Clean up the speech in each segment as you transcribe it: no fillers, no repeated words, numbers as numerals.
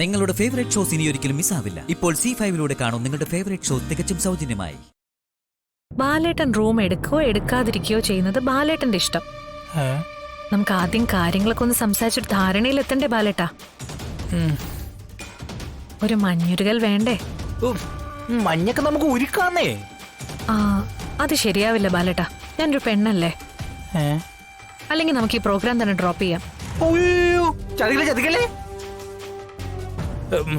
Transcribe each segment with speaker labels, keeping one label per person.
Speaker 1: നിങ്ങളുടെ favourite shows ഇനി ഒരിക്കലും മിസ്സാവില്ല. ഇപ്പോൾ C5 കാണും നിങ്ങളുടെ ഫേവറേറ്റ് ഷോ തികച്ചും സൗജന്യമായി.
Speaker 2: ബാലേട്ടൻ റൂം എടുക്കുകയോ എടുക്കാതിരിക്കുകയോ ചെയ്യുന്നത് ബാലേട്ടന്റെ ഇഷ്ടം. നമുക്ക് ആദ്യം കാര്യങ്ങളൊക്കെ ഒന്ന് സംസാരിച്ചിട്ട് ധാരണയിൽ എത്തണ്ടേ ബാലേട്ടാ? ഒരു മഞ്ഞുരുകൽ വേണ്ടേ?
Speaker 3: മഞ്ഞൊക്കെ നമുക്ക് ഉരുക്കാന്നേ.
Speaker 2: ആ, അത് ശരിയാവില്ല ബാലേട്ടാ. ഞാനൊരു പെണ്ണല്ലേ. അല്ലെങ്കിൽ നമുക്ക് ഈ പ്രോഗ്രാം തന്നെ ഡ്രോപ്പ് ചെയ്യാം.
Speaker 3: ചതിക്കല്ലേ.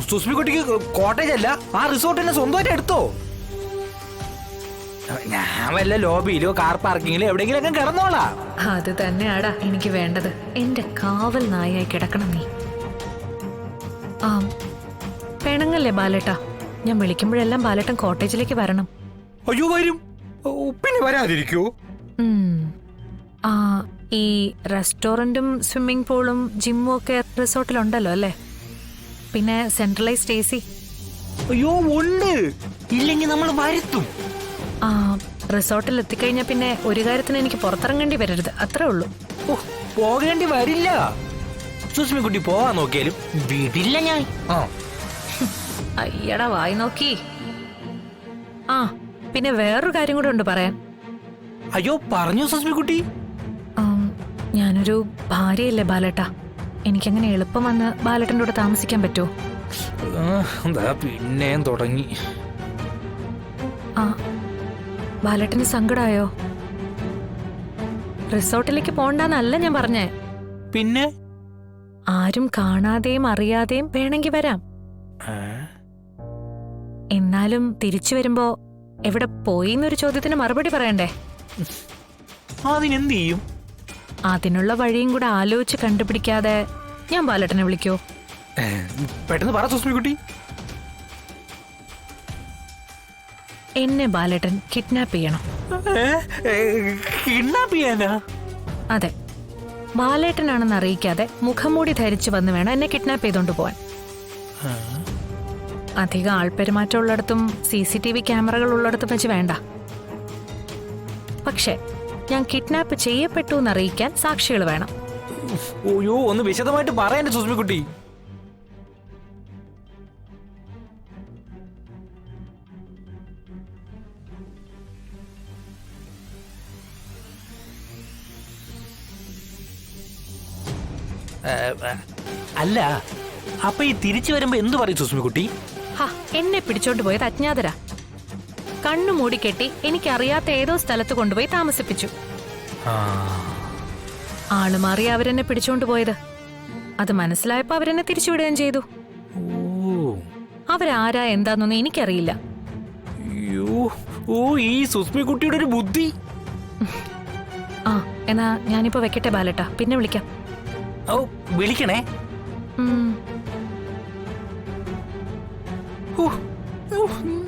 Speaker 3: സുസ്മി കുട്ടിക്ക് കോട്ടേജ് അല്ല, ആ റിസോർട്ട് തന്നെ സ്വന്തമായിട്ട് എടുത്തോ. ഞാൻ വല്ല ലോബിയിലോ കാർ പാർക്കിങ്ങിലോ എവിടെയെങ്കിലും കിടന്നോളാ.
Speaker 2: അത് തന്നെയാടാ എനിക്ക് വേണ്ടത്. എന്റെ കാവൽ നായായി കിടക്കണം നീ. ആ, പെണങ്ങല്ലേ ബാലേട്ടാ? ഞാൻ വിളിക്കുമ്പോഴെല്ലാം ബാലേട്ടൻ കോട്ടേജിലേക്ക് വരണം.
Speaker 3: അയ്യോ വരും, പിന്നെ വരാതിരിക്കൂ.
Speaker 2: ആ, ഈ റെസ്റ്റോറന്റും സ്വിമ്മിംഗ് പൂളും ജിമ്മും ഒക്കെ റിസോർട്ടിലുണ്ടല്ലോ അല്ലേ? പിന്നെ സെൻട്രലൈസ്ഡ് AC.
Speaker 3: അയ്യോ ഉണ്ട്, ഇല്ലെങ്കിൽ നമ്മൾ വരുത്തും.
Speaker 2: ആ, റിസോർട്ടിൽ എത്തിക്കഴിഞ്ഞാൽ പിന്നെ ഒരു കാര്യത്തിന് എനിക്ക് പുറത്തിറങ്ങേണ്ടി വരരുത്, അത്രേ ഉള്ളൂ.
Speaker 3: പോകേണ്ടി വരില്ല. സുസ്മി കുട്ടി പോവാൻ നോക്കിയാലും വിടില്ല ഞാൻ.
Speaker 2: അയ്യടാ വായി നോക്കി. ആ, പിന്നെ വേറൊരു കാര്യം കൂടെ ഉണ്ട് പറയാൻ.
Speaker 3: അയ്യോ പറഞ്ഞു സുസ്മി കുട്ടി.
Speaker 2: ഞാനൊരു ഭാര്യയല്ലേ ബാലേട്ടാ? എനിക്കങ്ങനെ എളുപ്പം വന്ന് ബാലേട്ടൻ്റെ കൂടെ താമസിക്കാൻ പറ്റുമോ?
Speaker 3: പിന്നെയും തുടങ്ങി.
Speaker 2: ആ, ബാലേട്ടന് സങ്കടായോ? റിസോർട്ടിലേക്ക് പോണ്ടെന്നല്ല ഞാൻ പറഞ്ഞേ.
Speaker 3: പിന്നെ
Speaker 2: ആരും കാണാതെയും അറിയാതെയും വേണമെങ്കിൽ വരാം. എന്നാലും തിരിച്ചു വരുമ്പോ എവിടെ പോയി എന്നൊരു ചോദ്യത്തിന് മറുപടി പറയണ്ടേ?
Speaker 3: അതിനെന്ത് ചെയ്യും?
Speaker 2: അതിനുള്ള വഴിയും കൂടെ ആലോചിച്ച് കണ്ടുപിടിക്കാതെ ഞാൻ ബാലേട്ടനെ വിളിക്കോ?
Speaker 3: പെട്ടെന്ന് പറ സുസ്മി കുട്ടി.
Speaker 2: എന്നെ ബാലേട്ടൻ കിഡ്നാപ്പ് ചെയ്യണം.
Speaker 3: കിഡ്നാപ്പ് ചെയ്യാനാ?
Speaker 2: അതെ, ബാലേട്ടനാണെന്ന് അറിയിക്കാതെ മുഖംമൂടി ധരിച്ചു വന്ന് വേണം എന്നെ കിഡ്നാപ്പ് ചെയ്തോണ്ട് പോവാൻ. അധികം ആൾപ്പെരുമാറ്റം ഉള്ളിടത്തും CCTV ക്യാമറകൾ ഉള്ളിടത്തും വെച്ച് വേണ്ട. പക്ഷേ ഞാൻ കിഡ്നാപ്പ് ചെയ്യപ്പെട്ടു എന്നറിയിക്കാൻ സാക്ഷികൾ വേണം.
Speaker 3: ഓയോ, ഒന്ന് വിശദമായിട്ട് പറയാൻ സുസ്മി കുട്ടി. അല്ല, അപ്പൊ ഈ തിരിച്ചു വരുമ്പോ എന്തു പറയും സുസ്മി കുട്ടി?
Speaker 2: എന്നെ പിടിച്ചോണ്ട് പോയത് അജ്ഞാതരാ. കണ്ണു മൂടിക്കെട്ടി എനിക്കറിയാത്ത ഏതോ സ്ഥലത്ത് കൊണ്ടുപോയി താമസിപ്പിച്ചു. ആളുമാറി അവരെന്നെ പിടിച്ചോണ്ട് പോയത്. അത് മനസ്സിലായപ്പോ അവരെന്നെ തിരിച്ചുവിടുകയും ചെയ്തു. അവരാരാ എന്താന്നൊന്നും എനിക്കറിയില്ല.
Speaker 3: ഈ സുസ്മി കുട്ടിയുടെ ഒരു ബുദ്ധി.
Speaker 2: ആ, എന്നാ ഞാനിപ്പോ വെക്കട്ടെ ബാലേട്ടാ, പിന്നെ വിളിക്കാം.
Speaker 3: ഓ, വിളിക്കണേ.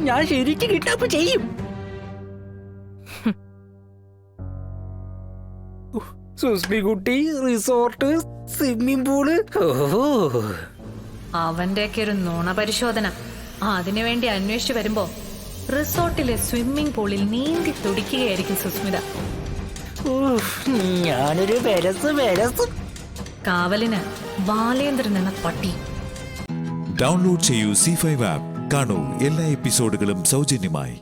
Speaker 3: ഞാൻ ശരിക്കും കിഡ്നാപ്പ് ചെയ്യും. സുസ്മി കുട്ടി, റിസോർട്ട്, സ്വിമ്മിംഗ് പൂള്.
Speaker 2: അവന്റെയൊക്കെ ഒരു നുണ പരിശോധന. അതിനുവേണ്ടി അന്വേഷിച്ചു വരുമ്പോ റിസോർട്ടിലെ സ്വിമ്മിംഗ് പൂളിൽ നീന്തി തുടിക്കുകയായിരിക്കും സുസ്മിത.
Speaker 3: ഞാനൊരു
Speaker 2: കാവലിന് ബാലേന്ദ്രൻ എന്ന പട്ടി.
Speaker 4: ഡൗൺലോഡ് ചെയ്യൂ C5 ആപ്പ്. കാണൂ എല്ലാ എപ്പിസോഡുകളും സൗജന്യമായി.